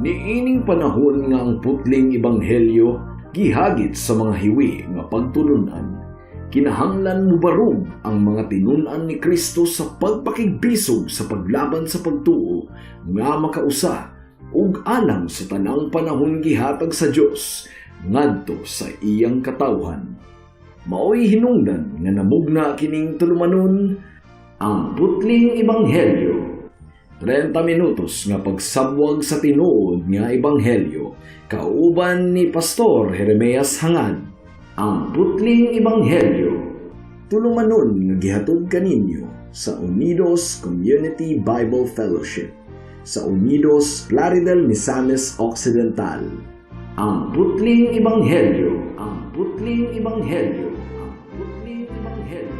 Niining panahon nga ang putling ebanghelyo gihagit sa mga hiwi nga pagtulunan. Kinahanglan mo barog ang mga tinunan ni Kristo sa pagpakigbisog sa paglaban sa pagtuo nga makausa ug alang sa tanang panahon gihatag sa Dios ngadto sa iyang katawhan. Maoy hinungdan nga namugna kining tulumanon ang putling ebanghelyo. 30 minutos nga pagsabwag sa tinuod nga ebanghelyo kauban ni Pastor Jeremias Hangad. Ang putling ebanghelyo tulumanon nga gihatod kaninyo sa Unidos Community Bible Fellowship sa Unidos Plaridel, Misamis Occidental. Ang putling ebanghelyo, ang putling ebanghelyo, ang putling ebanghelyo.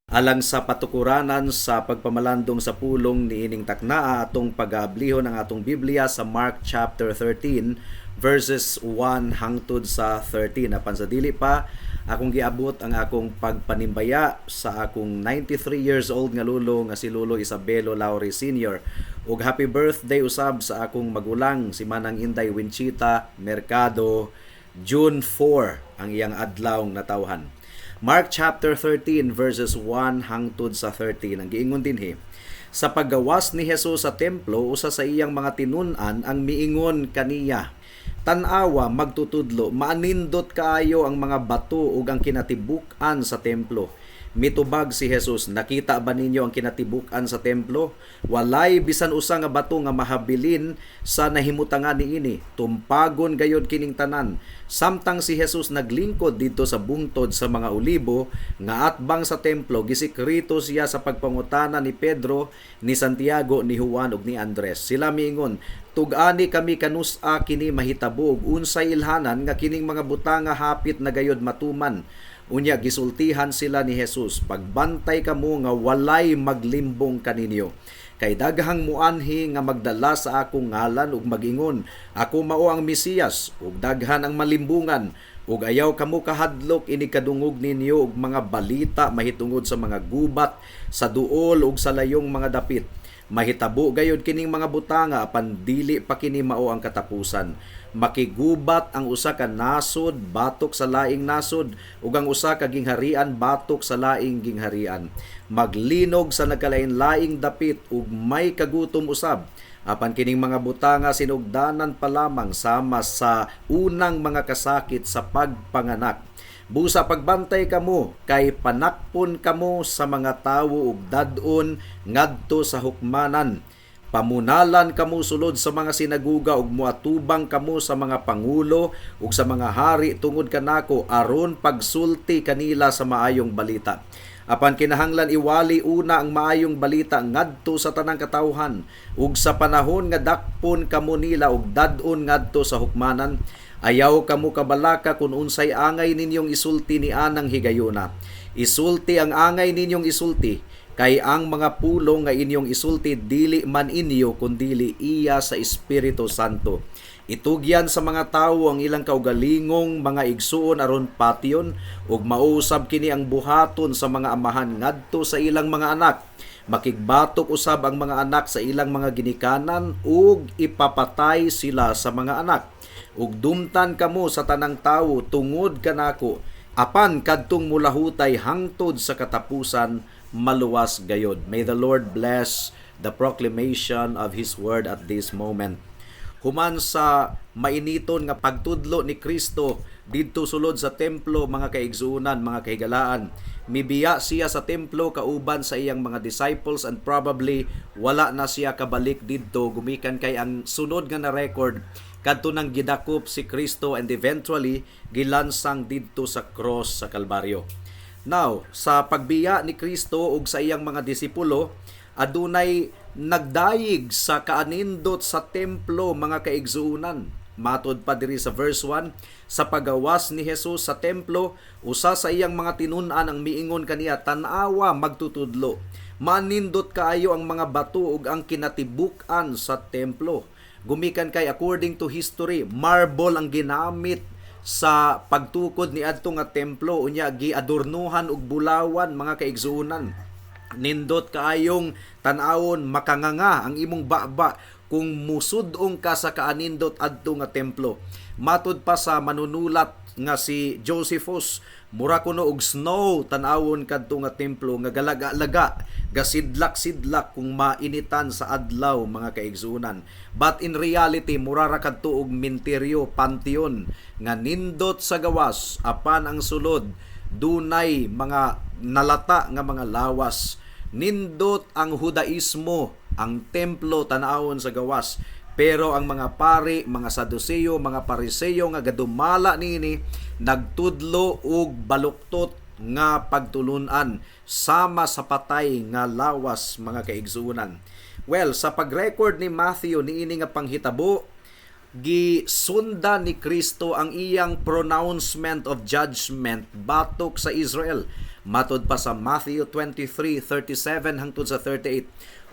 Alang sa patukuranan sa pagpamalandong sa pulong niining taknaa atong pag-aablihon ang atong Biblia sa Mark chapter 13 verses 1 hangtod sa 13. Apan sa dili pa akong giabot ang akong pagpanimbaya sa akong 93 years old nga lulo nga si Lolo Isabelo Lauri Sr. ug happy birthday usab sa akong magulang si Manang Inday Winchita Mercado. June 4 ang iyang adlaw nga tawhan. Mark chapter 13 verses 1 hangtod sa 13 ang giingon dinhi. Sa paggawas ni Hesus sa templo usa sa iyang mga tinun-an ang miingon kaniya, "Tan-awa magtutudlo, maanindot kaayo ang mga bato ug ang kinatibuk-an sa templo." Mitubag si Hesus, "Nakita ba ninyo ang kinatibuk-an sa templo? Walay bisan usa nga bato nga mahabilin sa nahimutangan niini. Tumpagon gayod kining tanan." Samtang si Hesus naglingkod dito sa bungtod sa mga olibo nga atbang sa templo, gisikrito siya sa pagpangutana ni Pedro, ni Santiago, ni Juan ug ni Andres. Sila miingon, "Tug-ani kami kanus-a kini mahitabo ug unsay ilhanan nga kining mga butanga hapit na gayod matuman." Unya gisultihan sila ni Hesus, "Pagbantay kamo nga walay maglimbong kaninyo. Kay daghang muanhi nga magdala sa akong ngalan ug magingon, ako mao ang Mesiyas, ug daghan ang malimbungan, ug ayaw kamo kahadlok ini kadungog ninyo og mga balita mahitungod sa mga gubat, sa duol ug sa layong mga dapit. Mahitabo gayod kining mga butanga apan dili pa kini mao ang katapusan. Makigubat ang usa ka nasod batok sa laing nasod ug ang usa ka gingharian batok sa laing gingharian. Maglinog sa nagkalain-laing dapit ug may kagutom usab. Apan kining mga butanga sinugdanan pa lamang sama sa unang mga kasakit sa pagpanganak. Busa pagbantay kamo kay panakpon kamo sa mga tawo ug dad-on ngadto sa hukmanan. Pamunalan kamo sulod sa mga sinaguga ug muatubang kamo sa mga pangulo ug sa mga hari tungod kanako aron pagsulti kanila sa maayong balita. Apan kinahanglan iwali una ang maayong balita ngadto sa tanang katawhan ug sa panahon nga dakpon kamo nila ug dad-on ngadto sa hukmanan. Ayaw kamo kabalaka kung unsay angay ninyong isulti ni anang higayuna. Isulti ang angay ninyong isulti, kay ang mga pulong nga inyong isulti dili man inyo kundili iya sa Espiritu Santo. Itugyan sa mga tawo ang ilang kaugalingong mga igsuon aron patyon ug mausab kini ang buhaton sa mga amahan ngadto sa ilang mga anak. Makigbatok usab ang mga anak sa ilang mga ginikanan ug ipapatay sila sa mga anak. Ug dumtan kamo sa tanang tawo tungod kanako, apan kadtong mulahutay hangtod sa katapusan maluwas gayod. May the Lord bless the proclamation of His word at this moment. Human sa mainiton nga pagtudlo ni Kristo didto sulod sa templo, mga kaigsuunan, mga kahigalaan, mibiya siya sa templo kauban sa iyang mga disciples and probably wala na siya kabalik didto gumikan kay ang sunod nga na record kadto nang gidakop si Kristo and eventually gilansang didto sa cross sa Kalbaryo. Now, sa pagbiya ni Kristo ug sa iyang mga disipulo, adunay nagdayig sa kaanindot sa templo, mga kaigsuunan. Matod pa diri sa verse 1, sa pagawas ni Jesus sa templo, usa sa iyang mga tinun-an ang miingon kaniya, tan-awa magtutudlo. Manindot kaayo ang mga bato ug ang kinatibuk-an sa templo. Gumikan kay according to history, marble ang ginamit sa pagtukod ni adto nga templo, unya giadornuhan og bulawan mga kaigsuonan. Nindot kaayong tan-awon, makanganga ang imong baba kung musudong ka sa kaanindot adto nga templo. Matud pa sa manunulat nga si Josephus, mura kuno og snow tan-awon kadto nga templo nga galaga-laga, gasidlak-sidlak kung mainitan sa adlaw mga kaigsuonan. But in reality, mura ra kadto og minteryo, panteon nga nindot sa gawas, apan ang sulod dunay mga nalata nga mga lawas. Nindot ang Judaismo, ang templo tan-awon sa gawas. Pero ang mga pari, mga Saduceo, mga Pariseo nga gadumala niini nagtudlo og baluktot nga pagtulunan sama sa patay nga lawas mga kaigsuonan. Well, sa pag-record ni Matthew niini nga panghitabo, gisunda ni Kristo ang iyang pronouncement of judgment batok sa Israel. Matod pa sa Matthew 23:37 hangtod sa 38,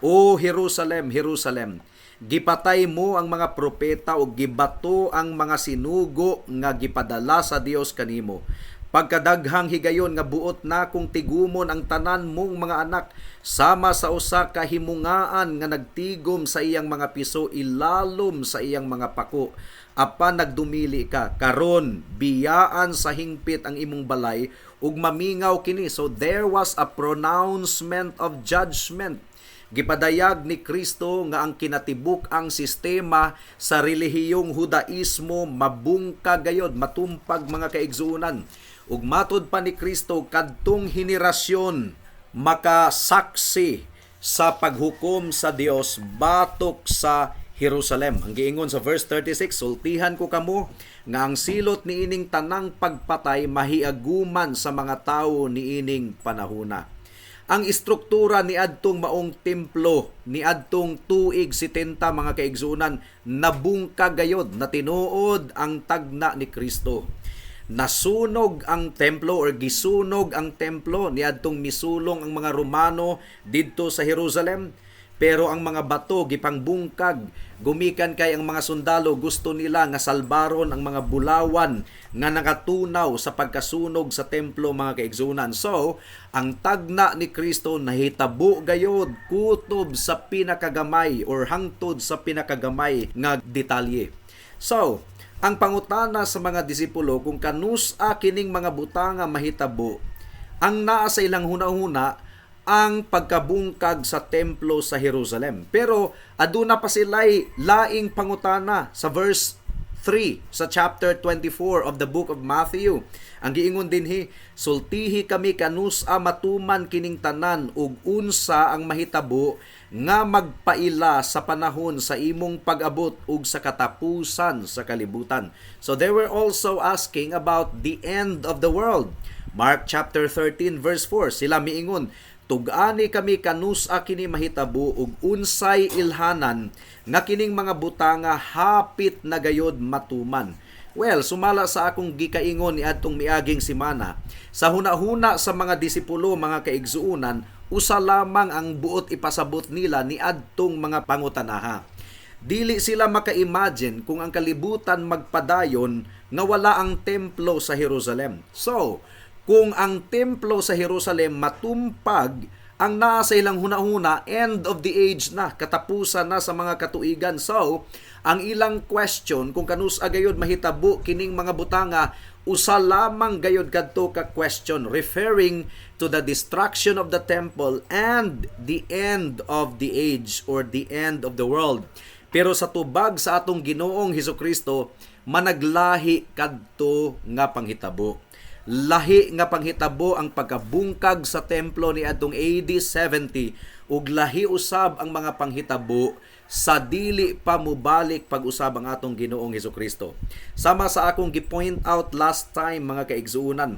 O Jerusalem, Jerusalem, gipatay mo ang mga propeta o gibato ang mga sinugo nga gipadala sa Dios kanimo. Pagkadaghang higayon nga buot na kung tigumon ang tanan mong mga anak sama sa usa ka himungaan nga nagtigom sa iyang mga piso ilalom sa iyang mga pako. Apan nagdumili ka, karon biyaan sa hingpit ang imong balay ug mamingaw kini. So there was a pronouncement of judgment. Gipadayag ni Kristo nga ang kinatibuk ang sistema sa relihiyong Judaismo mabungka gayod, matumpag mga kaigsuonan. Ug matod pa ni Kristo, kadtong henerasyon makasaksi sa paghukom sa Dios batok sa Jerusalem. Ang giingon sa verse 36, sultihan ko kamo nga ang silot niining tanang pagpatay mahiaguman sa mga tawo niining panahona. Ang istruktura ni adtong maong templo ni adtong tuig 70 mga kaigsuonan nabungka gayod, na tinuod ang tagna ni Kristo. Nasunog ang templo or gisunog ang templo ni adtong misulong ang mga Romano didto sa Jerusalem, pero ang mga bato gipangbungkag. Gumikan kay ang mga sundalo gusto nila nga salbaron ang mga bulawan nga nakatunaw sa pagkasunog sa templo mga kaigsuonan. So ang tagna ni Kristo nahitabo gayod kutob sa pinakagamay or hangtod sa pinakagamay nga detalye. So ang pangutana sa mga disipulo kung kanusa kining mga butanga mahitabo, ang naa sa ilang hunahuna ang pagkabungkag sa templo sa Jerusalem. Pero aduna pa sila'y laing pangutana sa verse 3 sa chapter 24 of the book of Matthew. Ang giingon dinhi, sultihi kami kanusa matuman kining tanan ug unsa ang mahitabo nga magpaila sa panahon sa imong pag-abot ug sa katapusan sa kalibutan. So they were also asking about the end of the world. Mark chapter 13 verse 4, sila miingon, tug-ani kami kanusa kini mahitabo ug unsay ilhanan nga kining mga butanga hapit na gayod matuman. Well, sumala sa akong gikaingon ni adtong miaging semana, sa hunahuna sa mga disipulo mga kaigsuonan, usa lamang ang buot ipasabot nila ni adtong mga pangutanaha. Dili sila maka-imagine kung ang kalibutan magpadayon nga wala ang templo sa Jerusalem. So, kung ang templo sa Jerusalem matumpag, ang nasa ilang hunahuna, end of the age na, katapusan na sa mga katuigan. So, ang ilang question kung kanusa gayod mahitabo kining mga butanga, usa lamang gayod kadto ka question referring to the destruction of the temple and the end of the age or the end of the world. Pero sa tubag sa atong Ginoong Hesukristo, managlahi kadto nga panghitabo. Lahi nga panghitabo ang pagkabungkag sa templo ni adtong AD 70 ug lahi usab ang mga panghitabo sa dili pa mubalik pag-usab ang atong Ginoong Hesukristo. Sama sa akong gi-point out last time mga kaigsuonan,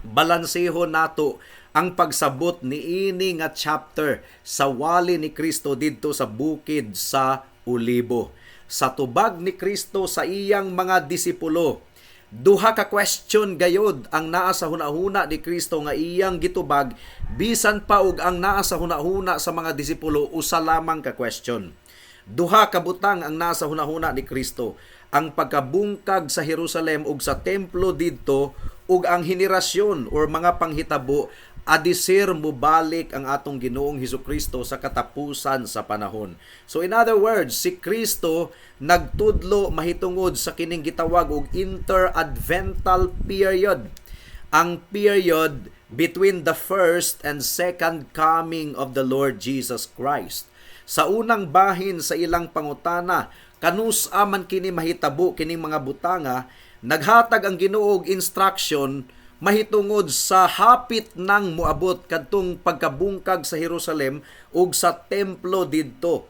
balanseho nato ang pagsabot ni ini nga chapter sa wali ni Kristo didto sa bukid sa Olibo. sa tubag ni Kristo sa iyang mga disipulo. Duha ka question gayod ang naa sa hunahuna ni Kristo nga iyang gitubag, bisan pa og ang naa sa hunahuna sa mga disipulo usa lamang ka question. Duha ka butang ang nasa hunahuna ni Kristo, ang pagkabungkag sa Jerusalem ug sa templo didto, ug ang henerasyon or mga panghitabo adisir mubalik ang atong Ginoong Hesukristo sa katapusan sa panahon. So in other words, si Kristo nagtudlo mahitungod sa kining gitawag og interadvental period, ang period between the first and second coming of the Lord Jesus Christ. Sa unang bahin sa ilang pangutana, kanusa man kini mahitabo kining mga butanga, naghatag ang Ginoo og instruction mahitungod sa hapit nang moabot kadtong pagkabungkag sa Jerusalem ug sa templo didto.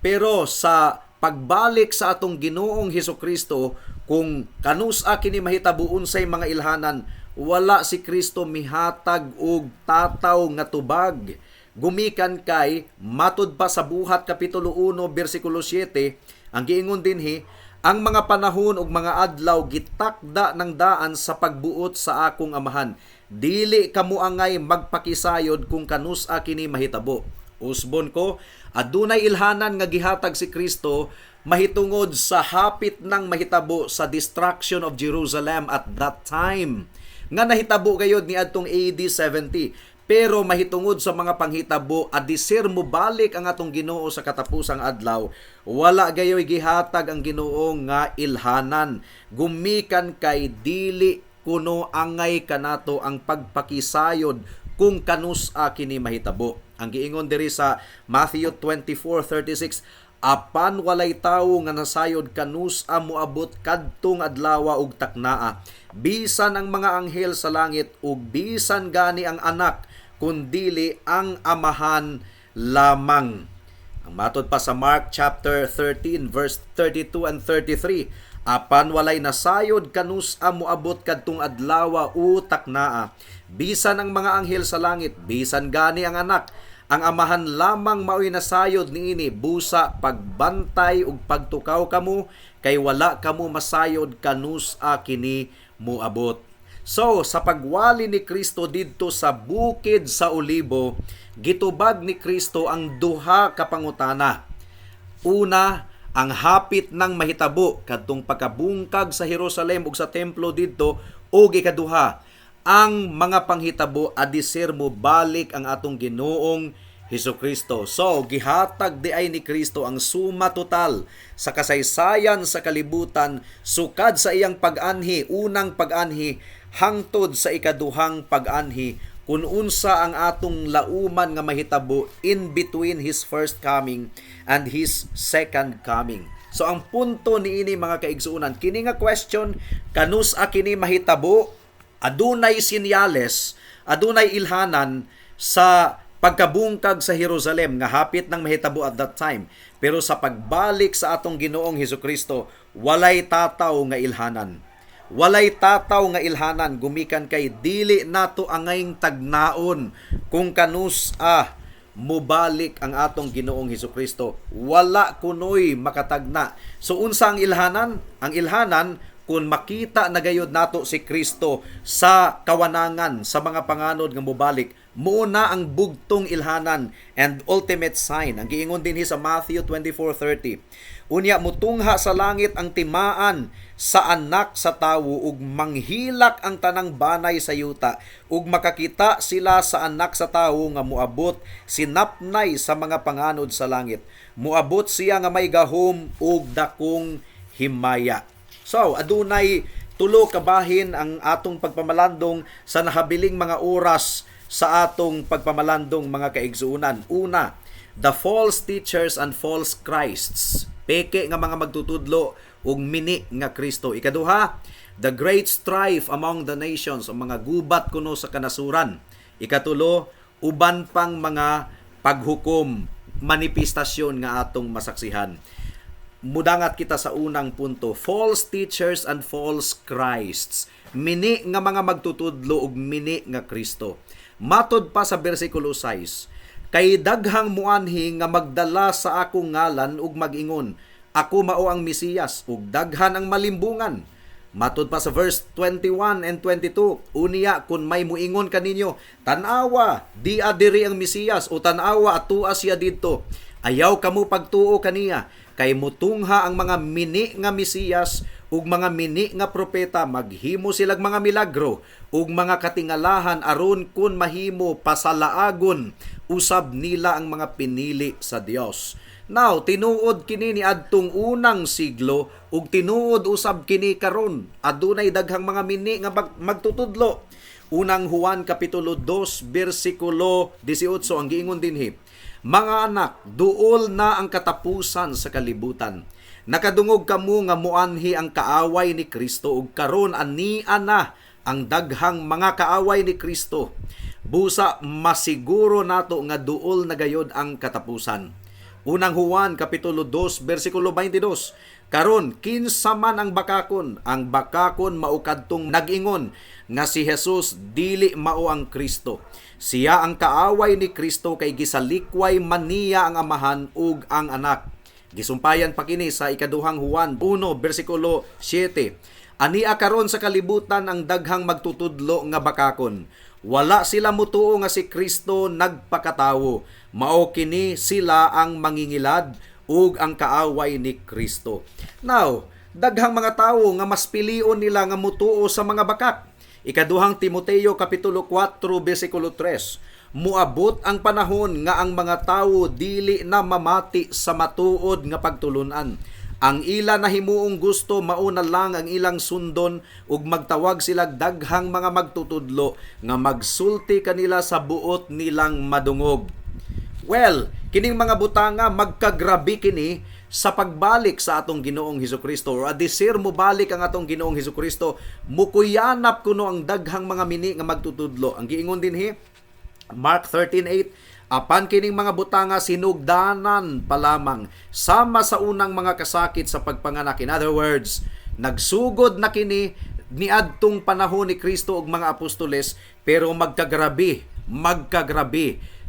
Pero sa pagbalik sa atong Ginoong Hesukristo, kung kanusa kini mahitabo unsay mga ilhanan, wala si Kristo mihatag og tataw nga tubag. Gumikan kay matud pa sa Buhat kapitulo 1 bersikulo 7, ang giingon dinhi, ang mga panahon ug mga adlaw gitakda ng daan sa pagbuot sa akong amahan. Dili kamo angay magpakisayod kung kanusa kini mahitabo. Usbon ko, adunay ilhanan nga gihatag si Kristo mahitungod sa hapit ng mahitabo sa destruction of Jerusalem at that time. Nga nahitabo gayod ni adtong AD 70. Pero mahitungod sa mga panghitabo, adisir mo balik ang atong Ginoo sa katapusang adlaw, wala gayoy gihatag ang Ginoo nga ilhanan. Gumikan kay dili kuno angay kanato ang pagpakisayod kung kanusa kini mahitabo. Ang giingon diri sa Matthew 24:36, apan walay tawo nga nasayod kanusa moabot kadtong adlaw ug taknaa, bisan ang mga anghel sa langit ug bisan gani ang anak, kundili ang amahan lamang. Ang matod pa sa Mark chapter 13 verse 32 and 33, apan walay nasayod kanusa moabot kadtong adlaw o taknaa, bisan ang mga anghel sa langit, bisan gani ang anak, ang amahan lamang mao'y nasayod niini, busa pagbantay ug pagtukaw kamo, kay wala kamo masayod kanusa kini moabot. So, sa pagwali ni Kristo didto sa bukid sa Olibo, gitubag ni Kristo ang duha ka pangutana. Una, ang hapit ng mahitabo kadtong pagkabungkag sa Jerusalem ug sa templo didto, ug ikaduha, ang mga panghitabo adisir mo balik ang atong Ginoong Hesukristo. So, gihatag di ay ni Kristo ang suma total sa kasaysayan sa kalibutan sukad sa iyang pag-anhi, unang pag-anhi, hangtod sa ikaduhang pag-anhi, kung unsa ang atong lauman nga mahitabo in between His first coming and His second coming. So, ang punto niini mga kaigsuunan, kini nga question, kanusa kini mahitabo, adunay sinyales, adunay ilhanan sa pagkabungkag sa Jerusalem nga hapit ng mahitabo at that time. Pero sa pagbalik sa atong Ginoong Hesukristo, walay tataw nga ilhanan. Walay tataw nga ilhanan, gumikan kay dili nato angayng tagnaon kung kanusa mubalik ang atong Ginoong Hesukristo. Wala kunoy makatagna. So unsa ang ilhanan? Ang ilhanan, kung makita na gayod nato si Kristo sa kawanangan sa mga panganod nga mubalik, muna ang bugtong ilhanan and ultimate sign. Ang giingon din sa Matthew 24:30. Unya mutungha sa langit ang timaan sa anak sa tawo ug manghilak ang tanang banay sa yuta ug makakita sila sa anak sa tawo nga moabot sinapnay sa mga panganod sa langit. Moabot siya nga may gahom ug dakong himaya. So, adunay tulo ka bahin ang atong pagpamalandong sa nahabiling mga oras sa atong pagpamalandong mga kaigsuunan. Una, the false teachers and false Christs. Peke nga mga magtutudlo ug mini nga Kristo. Ikaduha, the great strife among the nations, ang mga gubat kuno sa kanasuran. Ikatulo, uban pang mga paghukom, manifestasyon nga atong masaksihan. Mudangat kita sa unang punto, false teachers and false Christs. Mini nga mga magtutudlo ug mini nga Kristo. Matod pa sa bersikulo 6, kay daghang muanhi nga magdala sa akong ngalan ug magingon, ako mao ang Mesiyas ug daghan ang malimbungan. Matud pa sa verse 21 and 22, unya kun may muingon kaninyo, tan-awa di adiri ang Mesiyas o tan-awa atua siya didto, ayaw kamo pagtuo kaniya, kay mutungha ang mga mini nga Mesiyas ug mga mini nga propeta, maghimo silag mga milagro ug mga katingalahan aron kun mahimo pasalaagon usab nila ang mga pinili sa Dios. Now, tinuod kini ni adtong unang siglo ug tinuod usab kini karon. Adunay daghang mga mini nga magtutudlo. Unang Juan kapitulo 2 bersikulo 18 ang giingon dinhi, mga anak, duol na ang katapusan sa kalibutan. Nakadungog kamo nga muanhi ang kaaway ni Kristo ug karon ania na ang daghang mga kaaway ni Kristo. Busa masiguro nato nga duol na gayod ang katapusan. Unang Juan kapitulo 2 bersikulo 22, karon kinsa man ang bakakon mao kadtong nag-ingon nga si Jesus dili mao ang Kristo. Siya ang kaaway ni Kristo kay gisalikway man niya ang amahan ug ang anak. Gisumpayan pa kini sa ikaduhang Juan 1 bersikulo 7. Ania karon sa kalibutan ang daghang magtutudlo nga bakakon. Wala sila mutuo nga si Kristo nagpakatawo. Mao kini sila ang mangingilad ug ang kaaway ni Kristo. Now, daghang mga tawo nga mas pilion nila nga mutuo sa mga bakak. Ikaduhang Timoteo kapitulo 4 bersikulo 3. Muabot ang panahon nga ang mga tawo dili na mamati sa matuod nga pagtulunan. Ang ila na himuong gusto mauna lang ang ilang sundon ug magtawag sila daghang mga magtutudlo nga magsulti kanila sa buot nilang madungog. Well, kining mga butanga magkagrabi kini sa pagbalik sa atong Ginoong Hesukristo or adisir mo balik ang atong Ginoong Hesukristo, mukuyanap kuno ang daghang mga mini nga magtutudlo. Ang giingon dinhi Mark 13:8, apan kining mga butanga sinugdanan pa lamang sama sa unang mga kasakit sa pagpanganak. In other words, nagsugod na kini niadtong panahon ni Kristo ug mga apostoles, pero magkagrabi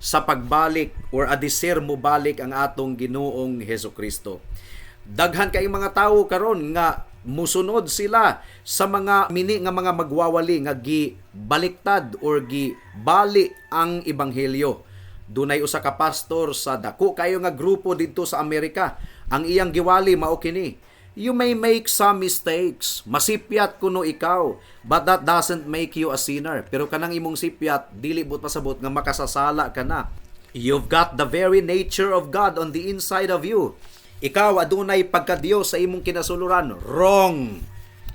sa pagbalik or adisir mo balik ang atong Ginoong Hesukristo. Daghan kay mga tawo karon nga musunod sila sa mga mini nga mga magwawali nga gibaliktad or gibali ang ebanghelyo. Dunay usa ka pastor sa dako kayo nga grupo didto sa Amerika. Ang iyang giwali mao kini, you may make some mistakes. Masipyat kuno ikaw, but that doesn't make you a sinner. Pero kanang imong sipyat, dili but pasabot nga makasasala ka na. You've got the very nature of God on the inside of you. Ikaw adunay pagka-Dios sa imong kinasuluran. Wrong!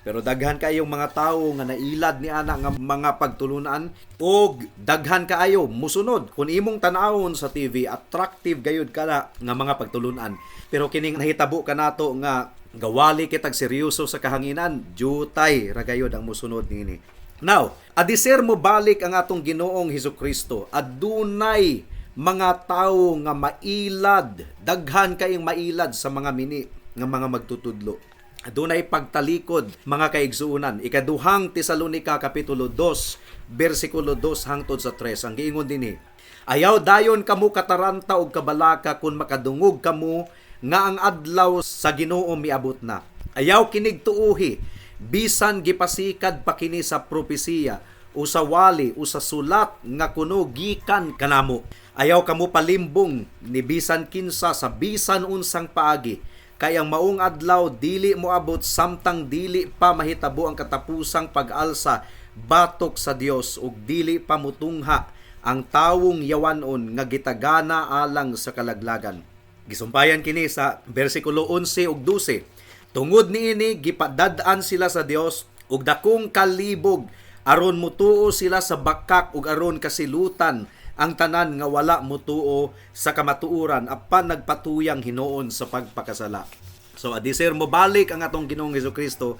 Pero daghan kayong mga tawo nga nailad ni ana nga mga pagtulunan og daghan kaayo musunod. Kung imong tan-awon sa TV, attractive gayud kana nga mga pagtulunan. Pero kining nahitabo ka nato nga gawali kitag seryoso sa kahanginan, jutay ra gayud ang musunod nini. Now, adisir mo balik ang atong Ginoong Hesukristo. Adunay mga tawo nga mailad, daghan kayong mailad sa mga mini nga mga magtutudlo. Adunay pagtalikod mga kaigsuunan. Ikaduhang Tesalonica kapitulo 2 bersikulo 2 hangtod sa 3 ang giingon dinhi, ayaw dayon kamo kataranta og kabalaka kun makadungog kamo nga ang adlaw sa Ginoo miabot na. Ayaw kinig tuuhi bisan gipasikad pa kini sa propesiya o sa wali o sa sulat nga kuno gikan kanamo. Ayaw kamo palimbong ni bisan kinsa sa bisan unsang paagi, kay ang maong adlaw dili moabot samtang dili pa mahitabo ang katapusang pag-alsa batok sa Dios ug dili pa mutungha ang tawong yawanon nga gitagana alang sa kalaglagan. Gisumpayan kini sa bersikulo 11 ug 12. Tungod niini gipadad-an sila sa Dios ug dakong kalibog aron mutuo sila sa bakak ug aron kasilutan ang tanan nga wala mutuo sa kamatuoran apan nagpatuyang hinuon sa pagpakasala. So adisir mo balik ang atong Ginoong Hesukristo,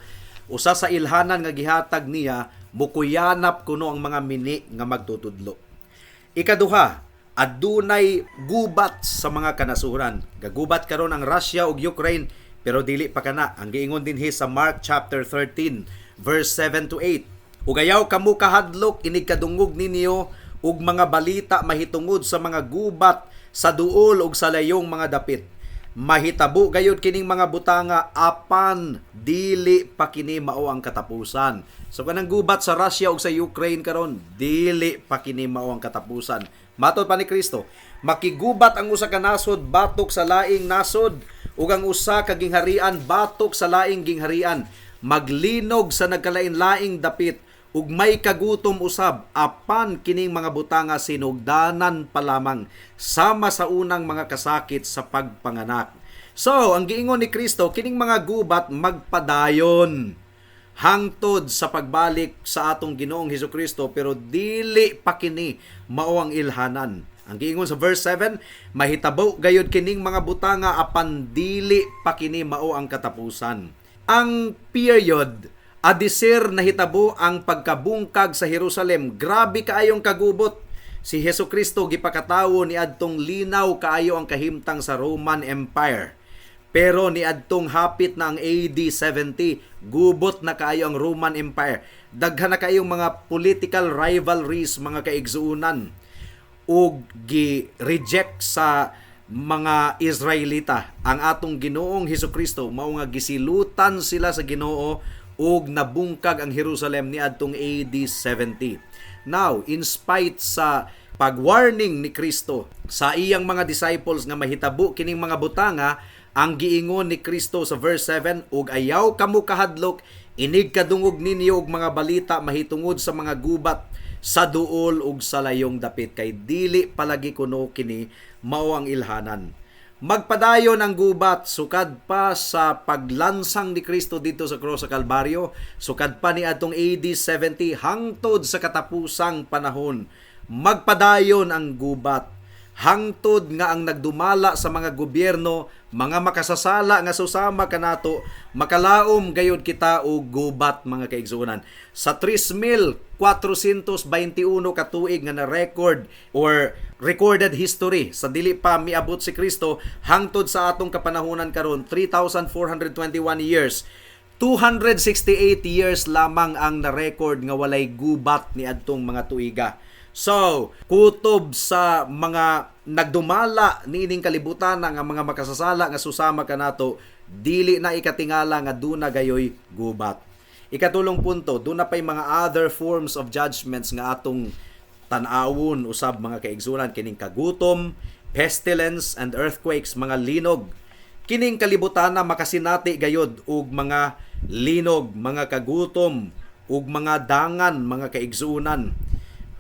usa sa ilhanan nga gihatag niya, mukuyanap kuno ang mga mini nga magtutudlo. Ikaduha, adunay gubat sa mga kanasuran. Gagubat karon ang Russia ug Ukraine, pero dili pa kana. Ang giingon dinhi sa Mark chapter 13 verse 7 to 8. Ug ayaw kamo kahadlok inig kadungog ninyo ug mga balita mahitungod sa mga gubat sa duol ug sa layong mga dapit. mahitabo gayud kining mga butanga apan dili pa kini mao ang katapusan. So kanang gubat sa Russia ug sa Ukraine karon, dili pa kini mao ang katapusan. Matod pa ni Kristo, makigubat ang usa ka nasod batok sa laing nasod ug ang usa ka gingharian batok sa laing gingharian. Maglinog sa nagkalain-laing dapit ug may kagutom usab apan kining mga butanga sinugdanan pa lamang sama sa unang mga kasakit sa pagpanganak. So, ang giingon ni Kristo, kining mga gubat magpadayon hangtod sa pagbalik sa atong Ginoong Hesukristo, pero dili pa kini mao ang ilhanan. Ang giingon sa verse 7, mahitabo gayud kining mga butanga apan dili pa kini mao ang katapusan. Ang period adisir nahitabo ang pagkabungkag sa Jerusalem. Grabe kaayong kagubot. Si Hesukristo gipakatawo ni adtong linaw kaayo ang kahimtang sa Roman Empire. Pero ni adtong hapit na ang AD 70, gubot na kaayo ang Roman Empire. Daghan na kaayong mga political rivalries, mga kaigsuunan. Ug gi-reject sa mga Israelita ang atong Ginoong Hesukristo, mao nga gisilutan sila sa Ginoo ug nabungkag ang Jerusalem ni adtong AD 70. Now, in spite sa pag-warning ni Kristo sa iyang mga disciples nga mahitabo kining mga butanga, ang giingon ni Kristo sa verse 7, ug ayaw kamo kahadlok, inig kadungog ninyo og mga balita mahitungod sa mga gubat sa duol ug sa layong dapit, kay dili palagi kuno kini mao ang ilhanan. Magpadayon ang gubat sukad pa sa paglansang ni Kristo dito sa krus sa Kalbaryo, sukad pa ni adtong AD 70 hangtod sa katapusang panahon. Magpadayon ang gubat hangtod nga ang nagdumala sa mga gobyerno, mga makasasala nga susama kanato, makalaom gayud kita og gubat, mga kaigsuonan. Sa 3,421 ka tuig nga na-record or recorded history sa dili pa miabot si Kristo hangtod sa atong kapanahunan karon, 3,421 years. 268 years lamang ang na-record nga walay gubat ni adtong mga tuiga. So, kutob sa mga nagdumala niining kalibutan nga mga makasasala nga susama kanato, dili na ikatingala nga duna gayoy gubat. Ikatulong punto, duna pay mga other forms of judgments nga atong tan-awon usab, mga kaigsunan, kining kagutom, pestilence and earthquakes, mga linog. Kining kalibutan na makasinati gayod og mga linog, mga kagutom ug mga dangan, mga kaigsunan.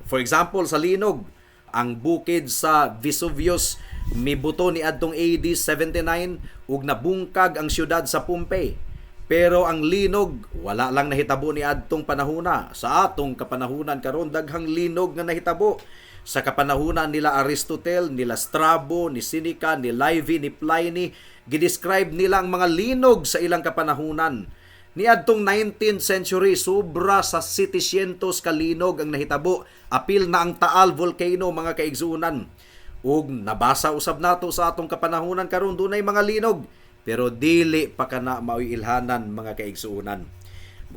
For example, sa linog, ang bukid sa Vesuvius mibuto ni adtong AD 79 ug nabungkag ang siyudad sa Pompeii. Pero ang linog wala lang nahitabo ni adtong panahuna. Sa atong kapanahunan karon daghang linog nga nahitabo. Sa kapanahunan nila Aristotle, nila Strabo, ni Seneca, ni Livy, ni Pliny, gidescribe nila ang mga linog sa ilang kapanahunan. Ni adtong 19th century, sobra sa 700 kalinog ang nahitabo. Apil na ang Taal volcano, mga kaigsuunan. Ug nabasa usab nato sa atong kapanahunan karon dunay mga linog, pero dili pa kana mao'y ilhanan, mga kaigsuunan.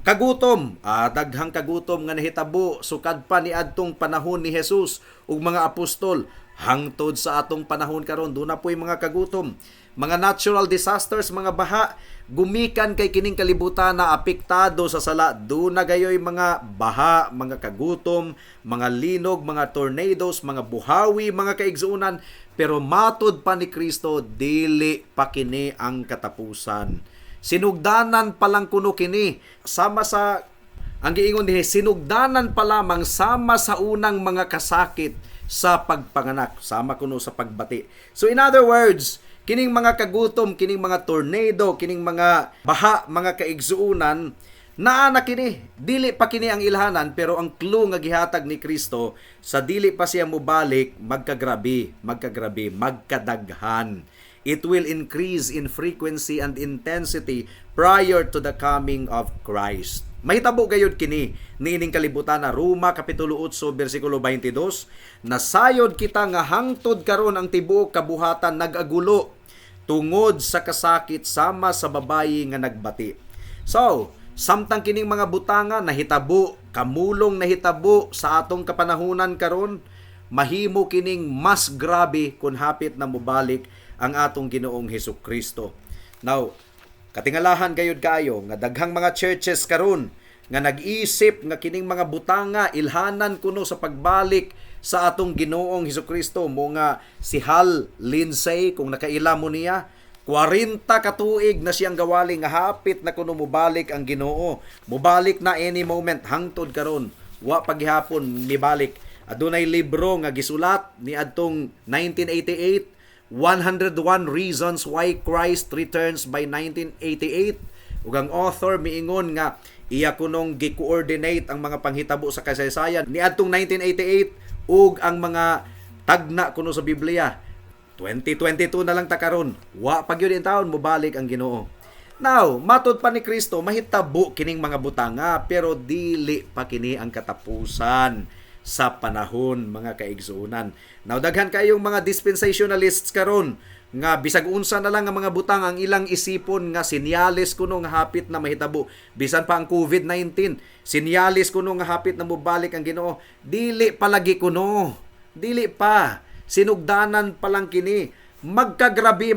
Kagutom, daghang kagutom nga nahitabo sukad pa ni adtong panahon ni Jesus ug mga apostol. Hangtod sa atong panahon karon duna po'y mga kagutom. Mga natural disasters, mga baha, gumikan kay kining kalibutan na apektado sa sala. Duna gayoy mga baha, mga kagutom, mga linog, mga tornadoes, mga buhawi, mga kaigsuunan. Pero matod pa ni Kristo, dili pa kini ang katapusan. Sinugdanan pa lang kuno kini. Sama sa, ang giingon ni sinugdanan pa lamang sama sa unang mga kasakit sa pagpanganak, sama kuno sa pagbati. So in other words, kining mga kagutom, kining mga tornado, kining mga baha, mga kaigsuunan, naa na kini. Dili pa kini ang ilhanan, pero ang clue nga gihatag ni Kristo, sa dili pa siya mubalik, magkagrabe, magkadaghan. It will increase in frequency and intensity prior to the coming of Christ. Mahitabo gayud kini niining kalibutan na Roma kapitulo 8 bersikulo 22, nasayod kita nga hangtod karon ang tibuok kabuhatan nagagulo tungod sa kasakit sama sa babayi nga nagbati. So, samtang kining mga butanga nahitabo, kamulong nahitabo sa atong kapanahunan karon, mahimo kining mas grabe kung hapit na mobalik ang atong Ginoong Hesukristo. Now, katingalahan gayud kayo nga daghang mga churches karon nga nag-isip nga kining mga butanga ilhanan kuno sa pagbalik sa atong Ginoong Hesukristo. Mo nga si Hal Lindsay, kung nakaila mo niya, 40 katuig na siyang gawali nga hapit na kuno mubalik ang Ginoo. Mubalik na any moment hangtod karon. Wa paghihapon mibalik. Adunay libro nga gisulat ni adtong 1988, 101 Reasons Why Christ Returns by 1988. Ug ang author miingon nga iya kunong gi-coordinate ang mga panghitabo sa kasaysayan ni adtong 1988 ug ang mga tagna kuno sa Biblia. 2022 na lang ta karon. Wa pa gyud in taon mobalik ang Ginoo. Now, matud pa ni Kristo mahitabo kining mga butanga pero dili pa kini ang katapusan sa panahon, mga kaigsuunan. Now, daghan kayong mga dispensationalists karon nga bisag unsa na lang ang mga butang ang ilang isipon nga sinyales kuno nga hapit na mahitabo. Bisan pa ang COVID-19, sinyales kuno nga hapit na mobalik ang Ginoo. Dili palagi kuno. Dili pa. Sinugdanan pa lang kini. Magkagrabi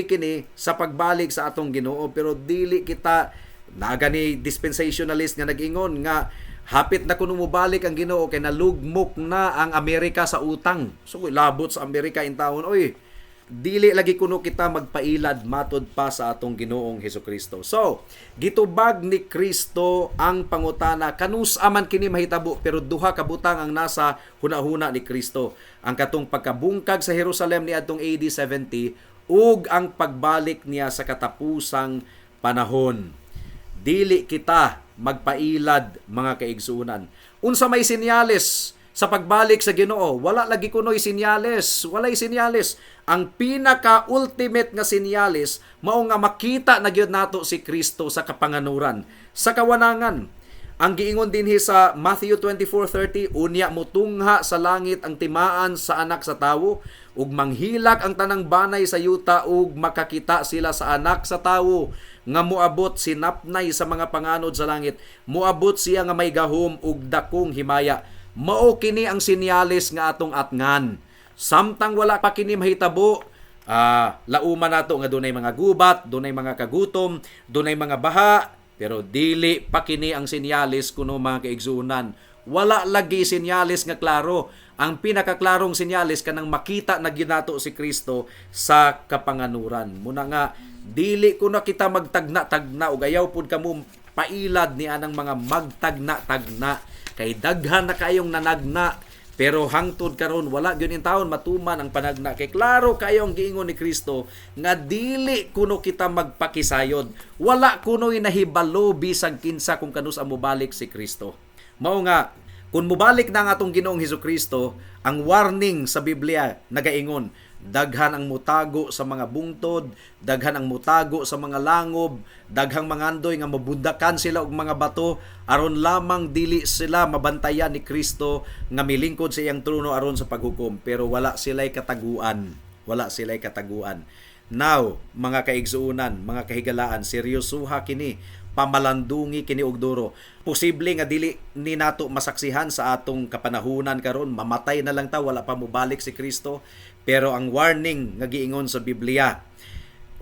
kini sa pagbalik sa atong Ginoo, pero dili kita nagani dispensationalist nga nag-ingon nga hapit na kuno mobalik ang Ginoo kay nalugmok na ang Amerika sa utang. So labot sa Amerika in taon, oy, dili lagi kuno kita magpailad matud pa sa atong Ginoong Hesukristo. So, gitubag ni Kristo ang pangutana kanus aman kini mahitabo, pero duha ka butang ang nasa hunahuna ni Kristo. Ang katong pagkabungkag sa Jerusalem ni adtong AD 70 ug ang pagbalik niya sa katapusang panahon. Dili kita magpailad, mga kaigsuunan. Unsa may sinyales sa pagbalik sa Ginoo? Wala lagi kunoy sinyales. Walay sinyales. Ang pinaka-ultimate nga sinyales mao nga makita na gyud nato si Kristo sa kapanganuran, sa kawanangan. Ang giingon dinhi sa Matthew 24:30, unya mutungha sa langit ang timaan sa anak sa tawo ug manghilak ang tanang banay sa yuta ug makakita sila sa anak sa tawo nga muabot sinapnay sa mga panganod sa langit. Muabot siya nga may gahom ug dakong himaya. Mao kini ang sinyales nga atong atngan. Samtang wala pa kini mahitabo, lauman nato nga dunay mga gubat, dunay mga kagutom, dunay mga baha, pero dili pa kini ang sinyales kuno, mga kaigsuunan. Wala lagi sinyales nga klaro. Ang pinakaklarong sinyales kanang makita na ginato si Kristo sa kapanganuran. Muna nga dili kuno kita magtagna-tagna ug ayaw pud kamo pailad ni anang mga magtagna-tagna kay daghan na kayong nanagna. Pero hangtod karon wala gyud in taon matuman ang panagna kay klaro kayo ang giingon ni Kristo nga dili kuno kita magpakisayod. Wala kuno'y nahibalo bisag kinsa kung kanus ang mobalik si Kristo. Mao nga kung mobalik na ang atong Ginoong Hesukristo, ang warning sa Biblia nagaingon, daghan ang mutago sa mga bungtod, daghan ang mutago sa mga langob, daghang mangandoy nga mabundakan sila og mga bato aron lamang dili sila mabantayan ni Kristo nga milingkod sa iyang trono aron sa paghukom, pero wala sila'y kataguan. Wala sila'y kataguan. Now, mga kaigsuunan, mga kahigalaan, seryosuha kini, pamalandungi kini og duro. Posible nga dili ni nato masaksihan sa atong kapanahunan karon, mamatay na lang ta wala pa mobalik si Kristo. Pero ang warning nga giingon sa Biblia,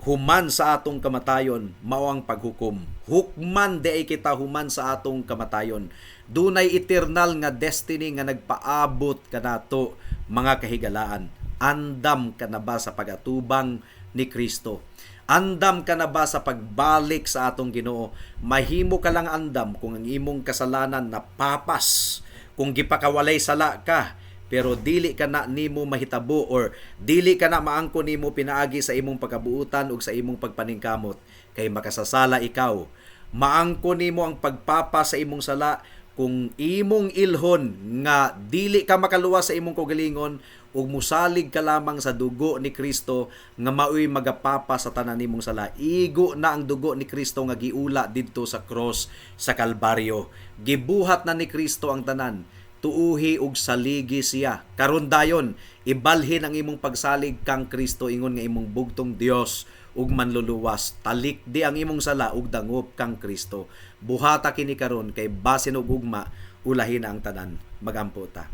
human sa atong kamatayon mao ang paghukom. Hukman di kita human sa atong kamatayon. Dunay eternal nga destiny nga nagpaabot kanato, mga kahigalaan. Andam ka na ba sa pagatubang ni Kristo? Andam ka na ba sa pagbalik sa atong Ginoo? Mahimo ka lang andam kung ang imong kasalanan napapas, kung gipakawalay sala ka, pero dili ka na nimo mahitabo or dili ka na maangko nimo pinaagi sa imong pagkabuutan ug sa imong pagpaningkamot, kay makasasala ikaw. Maangko nimo ang pagpapas sa imong sala kung imong ilhon nga dili ka makaluwas sa imong kaugalingon ug musalig ka lamang sa dugo ni Kristo nga maoy magapapa sa tanan nimong sala. Igo na ang dugo ni Kristo nga giula didto sa cross sa Kalbaryo. Gibuhat na ni Kristo ang tanan. Tuuhi ug saligi siya. Karon dayon ibalhin ang imong pagsalig kang Kristo, ingon nga imong bugtong Dios ug manluluwas. Talikdi ang imong sala ug dangop kang Kristo. Buhata kini karon kay basin og ugma ulahin ang tanan. Magampo ta.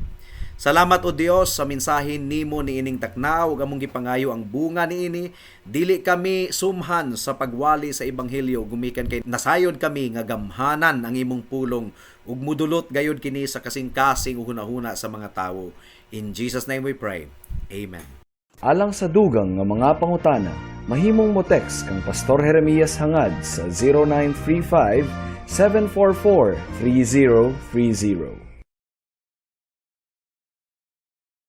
Salamat o Dios sa mensahe nimo niining takna ug among gipangayo ang bunga niini dili kami sumhan sa pagwali sa ebanghelyo gumikan kay nasayod kami nga gamhanan ang imong pulong ug mudulot gayud kini sa kasing-kasing ug hunahuna sa mga tawo. In Jesus name we pray. Amen. Alang sa dugang nga mga pangutana, mahimong mo text kang Pastor Jeremias hangad sa 0935 744 3030.